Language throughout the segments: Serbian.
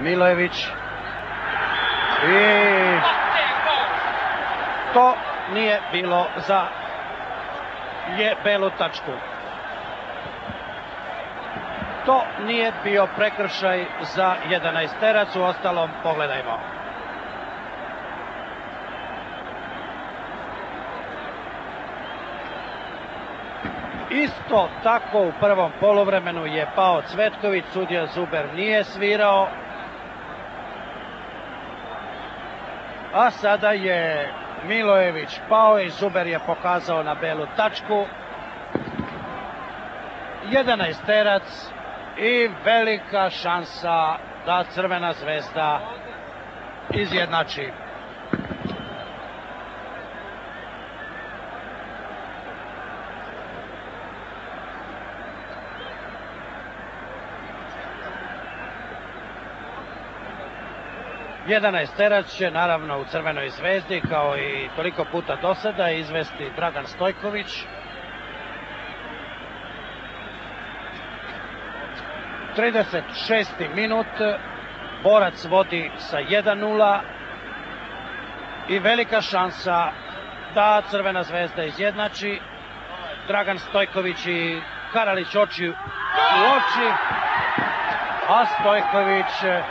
Milojević i to nije bilo za belu tačku. To nije bio prekršaj za 11-terac, u ostalom pogledajmo. Isto tako u prvom poluvremenu je pao Cvetković, sudija Zuber nije svirao. A sada je Milojević pao i Zuber je pokazao na belu tačku. 11-terac i velika šansa da Crvena zvezda izjednači. Jedanaesterac će naravno u Crvenoj zvezdi kao i toliko puta do sada izvesti Dragan Stojković. 36. minut, Borac vodi sa 1:0 i velika šansa da Crvena zvezda izjednači. Dragan Stojković i Karalić oči u oči, a Stojković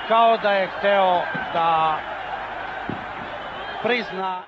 kao da je hteo da prizna